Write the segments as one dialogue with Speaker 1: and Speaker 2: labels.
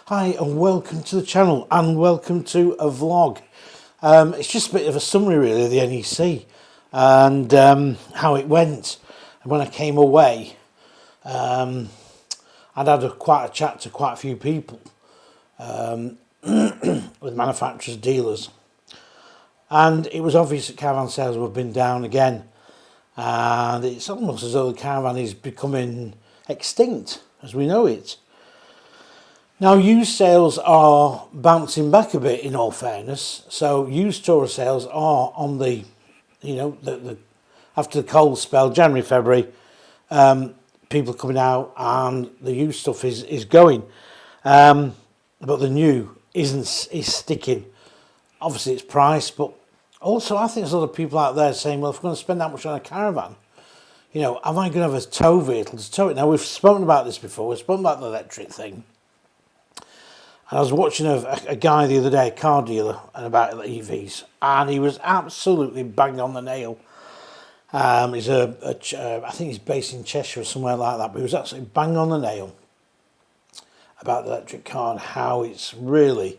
Speaker 1: Hi and welcome to the channel and welcome to a vlog. It's just a bit of a summary really of the NEC and how it went. And when I came away, I'd had quite a chat to quite a few people with manufacturers, dealers, and it was obvious that caravan sales have been down again, and it's almost as though the caravan is becoming extinct as we know it. Now, used sales are bouncing back a bit, in all fairness. So, used tourer sales are on the, after the cold spell, January, February, people coming out and the used stuff is going. But the new is sticking. Obviously, it's price, but also I think there's a lot of people out there saying, well, if we're going to spend that much on a caravan, am I going to have a tow vehicle to tow it? Now, we've spoken about this before. We've spoken about the electric thing. And I was watching a guy the other day, a car dealer, and about EVs, and he was absolutely bang on the nail. He's I think he's based in Cheshire or somewhere like that, but he was absolutely bang on the nail about the electric car and how it's really,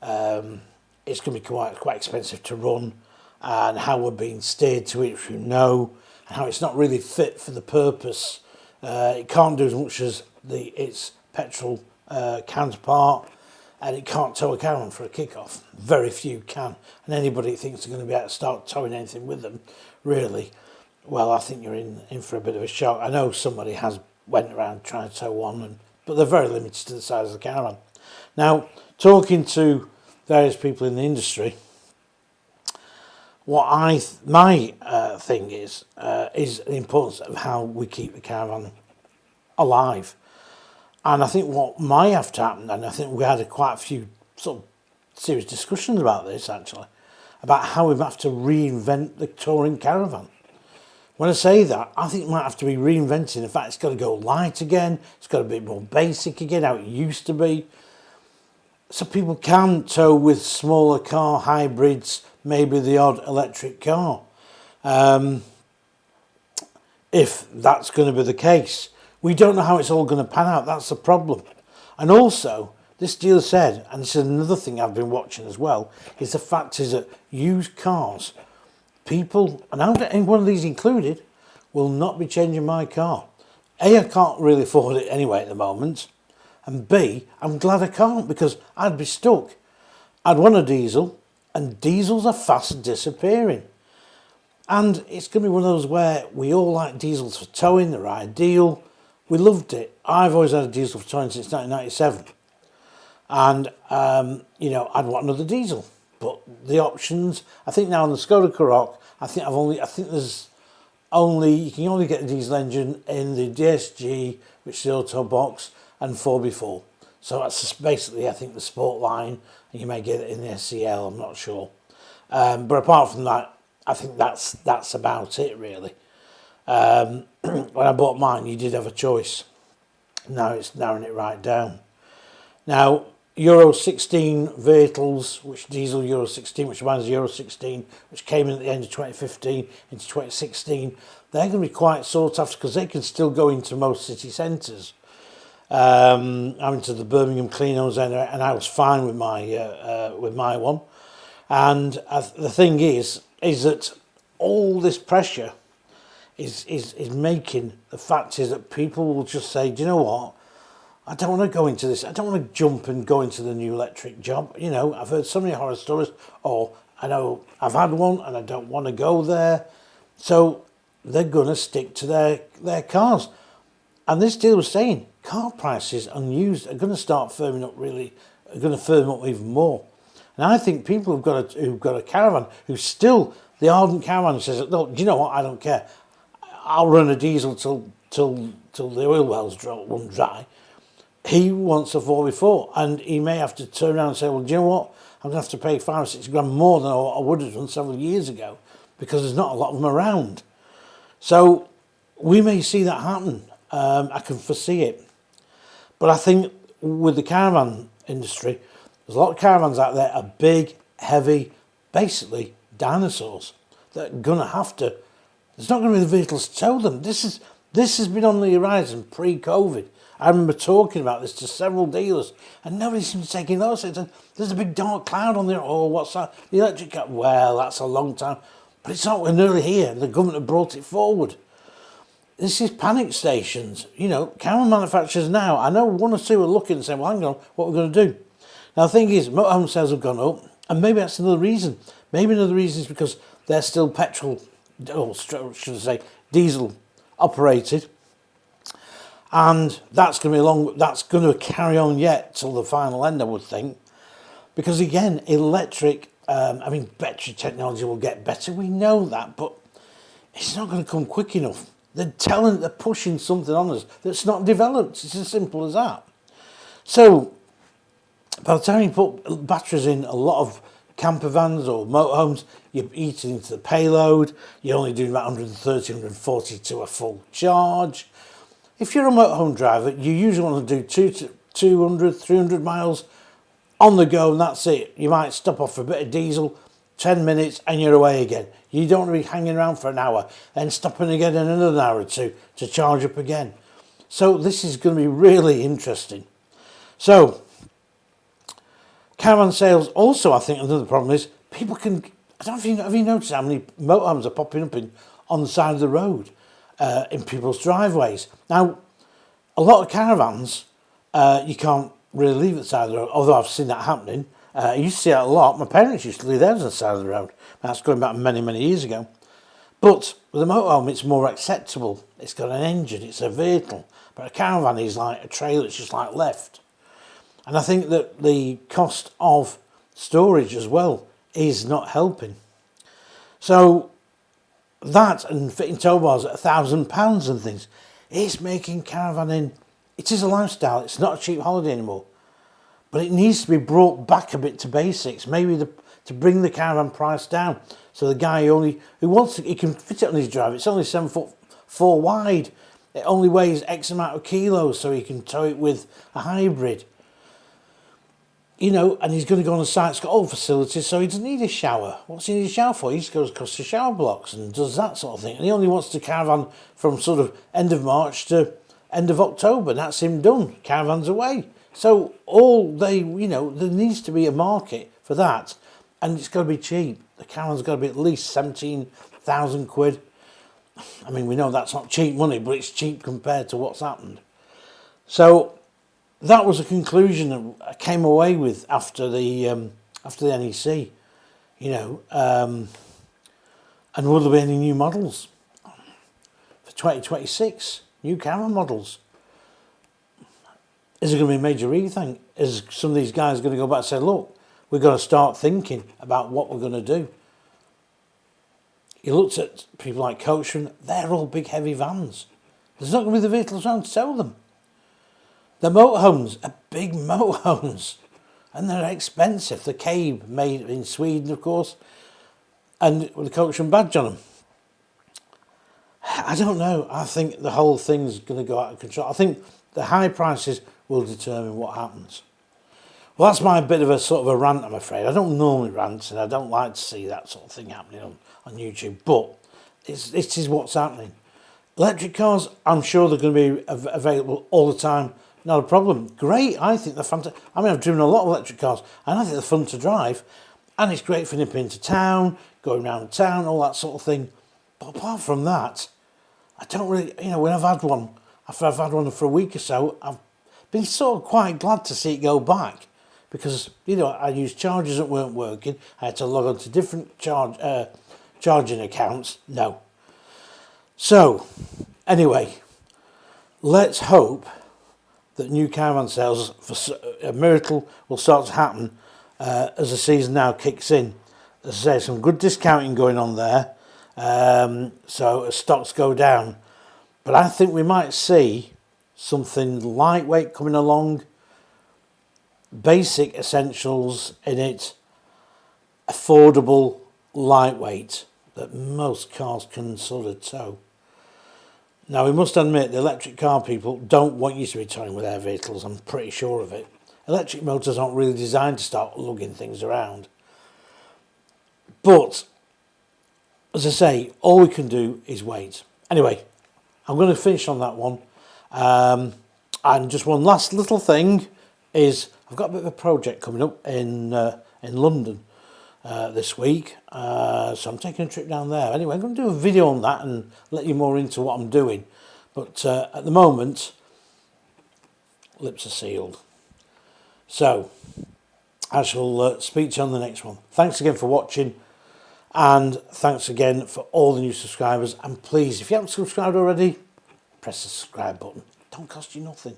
Speaker 1: it's going to be quite expensive to run, and how we're being steered to it, if and how it's not really fit for the purpose. It can't do as much as its petrol counterpart, and it can't tow a caravan for a kick-off. Very few can, and anybody that thinks they're going to be able to start towing anything with them, really, well, I think you're in for a bit of a shock. I know somebody has went around trying to tow one, but they're very limited to the size of the caravan. Now, talking to various people in the industry, my thing is the importance of how we keep the caravan alive. And I think what might have to happen, and I think we had quite a few sort of serious discussions about this actually, about how we have to reinvent the touring caravan. When I say that, I think it might have to be reinvented. In fact, it's got to go light again. It's got to be more basic again, how it used to be. So people can tow with smaller car hybrids, maybe the odd electric car. If that's going to be the case. We don't know how it's all going to pan out. That's the problem. And also, this dealer said, and this is another thing I've been watching as well, is the fact is that used cars, people, and I'm getting one of these included, will not be changing my car. A, I can't really afford it anyway at the moment. And B, I'm glad I can't, because I'd be stuck. I'd want a diesel, and diesels are fast disappearing. And it's going to be one of those where we all like diesels for towing, they're ideal. We loved it. I've always had a diesel for towing since 1997. And, I'd want another diesel. But the options, I think now on the Skoda Karoq, you can only get a diesel engine in the DSG, which is the auto box, and 4x4. So that's just basically, I think, the sport line, and you may get it in the SCL, I'm not sure. But apart from that, I think that's about it, really. When I bought mine, you did have a choice. Now it's narrowing it right down. Now, Euro 16 vehicles, which diesel Euro 16, which mine is Euro 16, which came in at the end of 2015 into 2016, they're going to be quite sought after because they can still go into most city centres. I'm into the Birmingham Cleanos, and I was fine with my one. And the thing is that all this pressure is making the fact is that people will just say, do you know what? I don't want to go into this. I don't want to jump and go into the new electric job. I've heard so many horror stories, or I know I've had one and I don't want to go there. So they're going to stick to their cars. And this dealer was saying car prices unused are going to start firming up are going to firm up even more. And I think people who've got a caravan, who's still the ardent caravan, who says, no, do you know what? I don't care. I'll run a diesel till the oil wells run dry. He wants a 4x4, and he may have to turn around and say, well, do you know what? I'm going to have to pay 5 or 6 grand more than I would have done several years ago, because there's not a lot of them around. So we may see that happen. I can foresee it. But I think with the caravan industry, there's a lot of caravans out there are big, heavy, basically dinosaurs that are going to have to. There's not going to be the vehicles to tow them. This has been on the horizon pre-COVID. I remember talking about this to several dealers, and nobody seemed to take notice. There's a big dark cloud on there. Oh, what's that? The electric car. Well, that's a long time. But it's not nearly here. The government have brought it forward. This is panic stations. You know, caravan manufacturers now, I know one or two are looking and saying, well, hang on, what are we going to do? Now, the thing is, motorhome sales have gone up, and maybe that's another reason. Maybe another reason is because they're still petrol, or should I say, diesel operated. And that's going to be that's going to carry on yet till the final end, I would think. Because again, electric, battery technology will get better. We know that, but it's not going to come quick enough. They're pushing something on us that's not developed. It's as simple as that. So by the time you put batteries in a lot of camper vans or motorhomes, you're eating into the payload. You're only doing about 130, 140 to a full charge. If you're a motorhome driver, you usually want to do 200, 300 miles on the go, and that's it. You might stop off for a bit of diesel, 10 minutes, and you're away again. You don't want to be hanging around for an hour, then stopping again in another hour or two to charge up again. So this is going to be really interesting. So caravan sales also, I think another problem is people can, I don't know if have you noticed how many motorhomes are popping up on the side of the road, in people's driveways. Now, a lot of caravans, you can't really leave at the side of the road, although I've seen that happening. I used to see that a lot. My parents used to leave theirs on the side of the road. That's going back many, many years ago. But with a motorhome, it's more acceptable. It's got an engine, it's a vehicle. But a caravan is like a trailer, it's just like left. And I think that the cost of storage as well is not helping. So that and fitting tow bars at £1,000 and things, it's making caravanning, it is a lifestyle. It's not a cheap holiday anymore. But it needs to be brought back a bit to basics, maybe to bring the caravan price down. So the guy who wants to, he can fit it on his drive. It's only 7'4" wide. It only weighs X amount of kilos, so he can tow it with a hybrid. You know, and he's going to go on a site that's got all facilities, so he doesn't need a shower. What's he need a shower for? He just goes across the shower blocks and does that sort of thing. And he only wants to caravan from sort of end of March to end of October. And that's him done. Caravan's away. So there needs to be a market for that, and it's got to be cheap. The caravan's got to be at least 17,000 quid. I mean, we know that's not cheap money, but it's cheap compared to what's happened. So that was a conclusion that I came away with after the NEC, and will there be any new models for 2026? New caravan models? Is there going to be a major rethink? Is some of these guys going to go back and say, look, we've got to start thinking about what we're going to do? You looked at people like Caravan, they're all big heavy vans. There's not going to be the vehicles around to tow them. The motorhomes are big motorhomes, and they're expensive. The Cabe, made in Sweden, of course, and with the Caravan badge on them. I don't know. I think the whole thing's going to go out of control. I think the high prices will determine what happens. Well, that's my bit of a sort of a rant, I'm afraid. I don't normally rant, and I don't like to see that sort of thing happening on YouTube, but it is what's happening. Electric cars, I'm sure they're going to be available all the time. Not a problem. Great. I think they're fantastic. I mean, I've driven a lot of electric cars, and I think they're fun to drive, and it's great for nipping into town, going around town, all that sort of thing. But apart from that, I don't really, when I've had one, after I've had one for a week or so, I've been sort of quite glad to see it go back, because, I used chargers that weren't working. I had to log on to different charging accounts. No. So, anyway, let's hope that new caravan sales, for a miracle will start to happen as the season now kicks in. As I say, some good discounting going on there, so as stocks go down. But I think we might see something lightweight coming along, basic essentials in it, affordable, lightweight, that most cars can sort of tow. Now, we must admit, the electric car people don't want you to be towing with their vehicles. I'm pretty sure of it. Electric motors aren't really designed to start lugging things around. But, as I say, all we can do is wait. Anyway, I'm going to finish on that one. And just one last little thing is I've got a bit of a project coming up in London this week, so I'm taking a trip down there. Anyway, I'm going to do a video on that and let you more into what I'm doing. But at the moment, lips are sealed. So I shall speak to you on the next one. Thanks again for watching, and thanks again for all the new subscribers. And please, if you haven't subscribed already, press the subscribe button. Don't cost you nothing.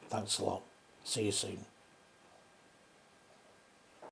Speaker 1: Thanks a lot. See you soon.